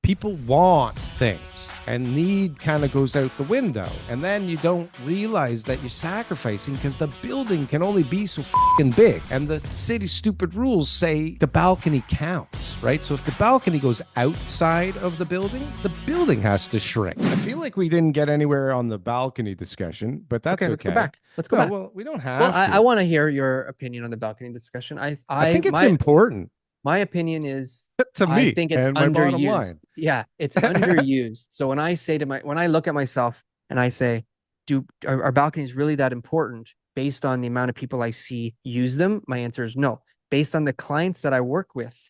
people want things, and need kind of goes out the window, and then you don't realize that you're sacrificing because the building can only be so fucking big, and the city's stupid rules say the balcony counts, right? So if the balcony goes outside of the building has to shrink. I feel like we didn't get anywhere on the balcony discussion, but that's okay. Let's go back. Let's go back. Well, we don't have to. I want to hear your opinion on the balcony discussion. I think it's important. My opinion is to me, I think it's underused. Yeah, it's underused. So when I look at myself and I say, are balconies really that important based on the amount of people I see use them? My answer is no. Based on the clients that I work with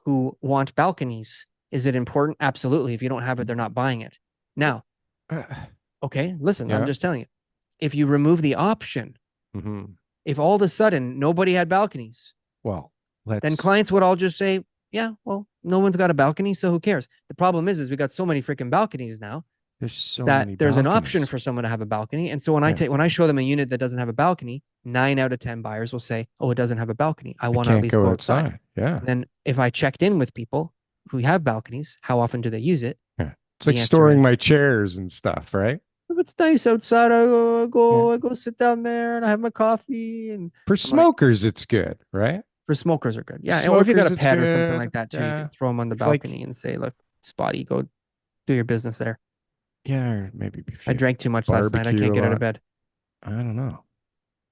who want balconies, is it important? Absolutely. If you don't have it, they're not buying it. Now, okay, listen, I'm just telling you. If you remove the option, if all of a sudden nobody had balconies, then clients would all just say, yeah, well, no one's got a balcony, so who cares? The problem is we got so many freaking balconies now. There's an option for someone to have a balcony. And so when I show them a unit that doesn't have a balcony, 9 out of 10 buyers will say, oh, it doesn't have a balcony. I want to at least go outside. Yeah. And then if I checked in with people who have balconies, how often do they use it? Yeah. It's like storing my chairs and stuff, right? If it's nice outside, I go sit down there and I have my coffee. And for smokers, it's good, right? For smokers are good. Yeah. Or if you got a pet or something like that too, you can throw them on the balcony and say, look, Spotty, go do your business there. Yeah, or maybe I drank too much last night. I can't get out of bed. I don't know.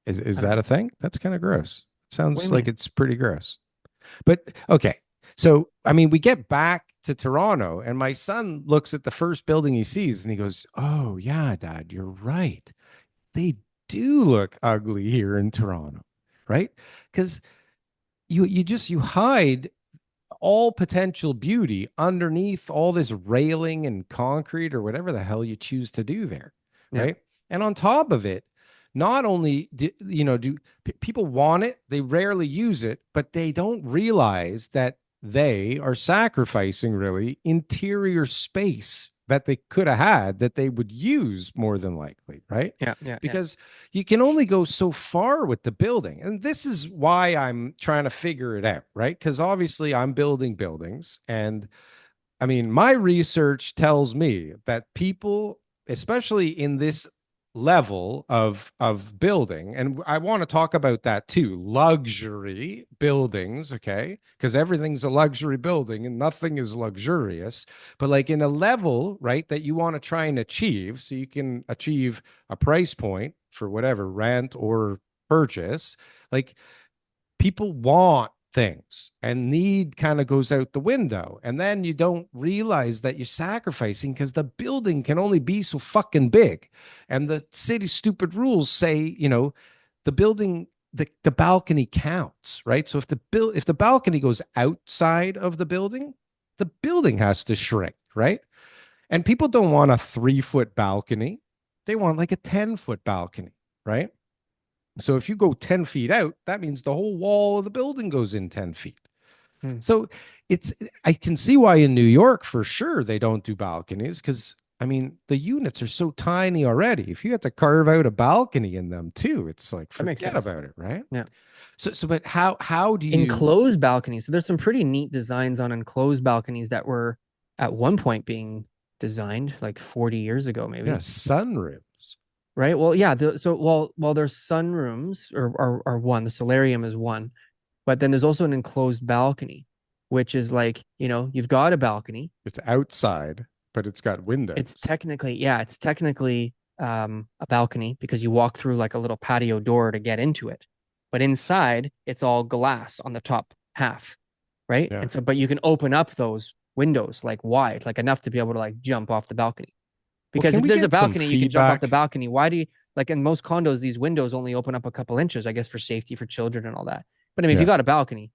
Is that a thing? That's kind of gross. It sounds like it's pretty gross. But okay. So, I mean, we get back to Toronto and my son looks at the first building he sees and he goes, oh, yeah, Dad, you're right. They do look ugly here in Toronto, right? Because you hide all potential beauty underneath all this railing and concrete or whatever the hell you choose to do there, right? And on top of it, not only do people want it, they rarely use it, but they don't realize that they are sacrificing really interior space that they could have had that they would use more than likely, right? Because you can only go so far with the building. And this is why I'm trying to figure it out, right? Because obviously I'm building buildings. And I mean, my research tells me that people, especially in this level of building, and I want to talk about that too, luxury buildings, okay, because everything's a luxury building and nothing is luxurious, but like in a level, right, that you want to try and achieve so you can achieve a price point for whatever rent or purchase, like people want things, and need kind of goes out the window, and then you don't realize that you're sacrificing because the building can only be so fucking big, and the city's stupid rules say the building, the balcony counts, right? So if the balcony goes outside of the building has to shrink, right? And people don't want a 3-foot balcony, they want like a 10-foot balcony, right? So if you go 10 feet out, that means the whole wall of the building goes in 10 feet. So I can see why in New York, for sure, they don't do balconies because, I mean, the units are so tiny already. If you have to carve out a balcony in them too, it's like, forget about it, right? Yeah. So, but how do you... Enclosed balconies. So there's some pretty neat designs on enclosed balconies that were at one point being designed like 40 years ago, maybe. Yeah, sunrooms. Right. Well, yeah. There's sunrooms or one, the solarium is one, but then there's also an enclosed balcony, which is like, you've got a balcony. It's outside, but it's got windows. It's technically a balcony because you walk through like a little patio door to get into it, but inside it's all glass on the top half. Right. Yeah. And so, but you can open up those windows like wide, like enough to be able to like jump off the balcony. Because if there's a balcony, you can jump off the balcony. Why do you, like in most condos, these windows only open up a couple inches, I guess, for safety for children and all that. But I mean, if you got a balcony,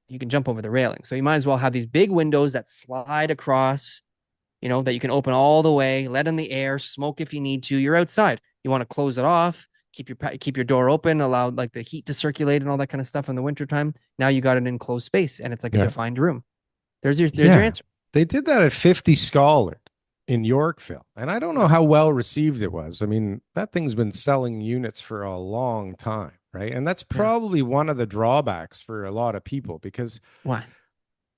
you can jump over the railing. So you might as well have these big windows that slide across, that you can open all the way, let in the air, smoke if you need to. You're outside. You want to close it off, keep your door open, allow like the heat to circulate and all that kind of stuff in the wintertime. Now you got an enclosed space and it's like a defined room. There's your answer. They did that at 50 Scholar in Yorkville, and I don't know how well received it was. I mean, that thing's been selling units for a long time, right? And that's probably one of the drawbacks for a lot of people because why?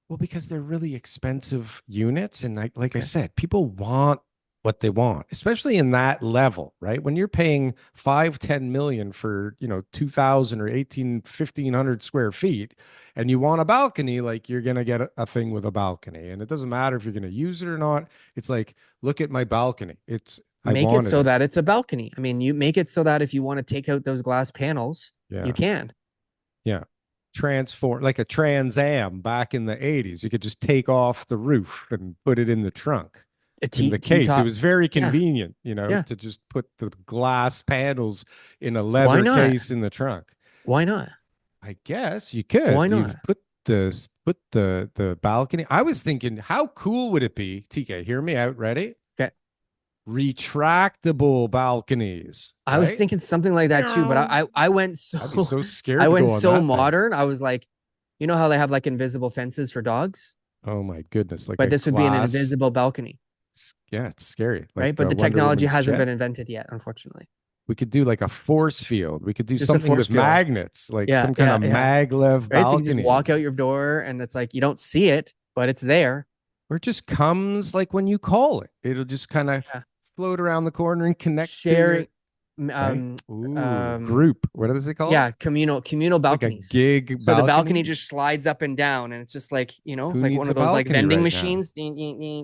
Well, because they're really expensive units. And like I Okay. said, people want what they want, especially in that level, right? When you're paying 5, 10 million for, 2000 or 1,500 square feet, and you want a balcony, like you're going to get a thing with a balcony. And it doesn't matter if you're going to use it or not. It's like, look at my balcony. I Make it wanted so it. that it's a balcony. I mean, you make it so that if you want to take out those glass panels, you Yeah. can. Yeah. Transform like a Trans Am back in the 80s. You could just take off the roof and put it in the trunk. A In the T case, it top. was very Yeah. convenient, Yeah. to just put the glass panels in a Why leather not? case in the trunk. Why not? I guess you could. Why You not? put the balcony. I was thinking, how cool would it be? TK, hear me out. Ready? Okay. Retractable balconies, I was right? thinking something like that too, but I went I'd be so so I scared to went go on so that thing. modern. I was like, you know how they have like invisible fences for dogs, Oh my goodness, like but a this would be an glass. invisible balcony, Yeah, it's scary. Like right? But the Wonder technology Woman's hasn't jet. been invented yet, unfortunately. We could do like a force field. We could do Just a something force with field. magnets, like Yeah, some kind yeah, of yeah. maglev Right. So you can just walk out balconies. your door and it's like you don't see it, but it's there. Or it just comes like when you call it. It'll just kind of Yeah. float around the corner and connect to Sharing your right. Ooh, um group. What is it yeah, called? communal Like a balconies. gig So the balcony balcony. just slides up and down and it's just like, Who like needs one of a those like balcony vending right now? machines.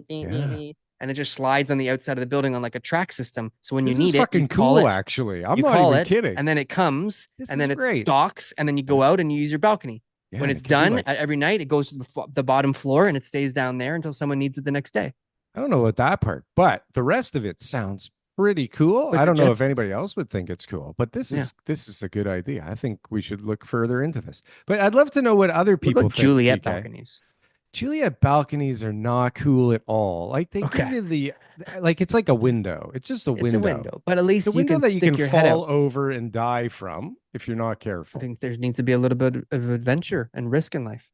Yeah. And it just slides on the outside of the building on like a track system. So when you This is need it, fucking cool, actually. I'm not even kidding. and then it comes, This and is then it great. docks, and then you Yeah. go out and you use your balcony. Yeah. When And it's it could be done like, every night, it goes to the bottom floor and it stays down there until someone needs it the next day. I don't know what that part, but the rest of it sounds pretty cool. It's like I the don't know if Jetsons. anybody else would think it's cool, but this Yeah. is this is a good idea. I think we should look further into this. But I'd love to know what other What people about think, Juliet TK. balconies? Juliet balconies are not cool at all. Like they give Okay. you the like it's like a window. It's just a It's a window. window, but at It's a least you window can that you can stick your head fall out. over and die from if you're not I careful. think there needs to be a little bit of adventure and risk in life.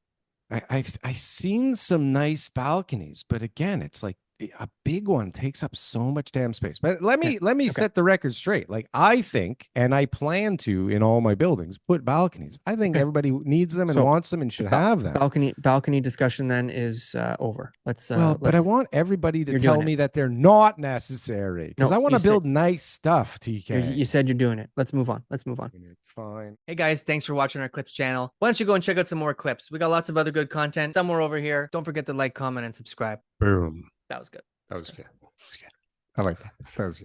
I've seen some nice balconies, but again, it's like a big one takes up so much damn space. But let Yeah. me let me Okay. set the record straight. Like I think, and I plan to in all my buildings put balconies. I think Okay. everybody needs them and So wants them and should have them. balcony discussion then is over. Well, but I Let's want everybody to you're doing tell it. me that they're not necessary because No, I want to build nice stuff, you TK. said you're doing it. Let's move on. Let's move on. Fine. Hey guys, thanks for watching our clips channel. Why don't you go and check out some more clips? We got lots of other good content somewhere over here. Don't forget to like, comment, and subscribe. Boom. That was good. That was good. I like that. That was good.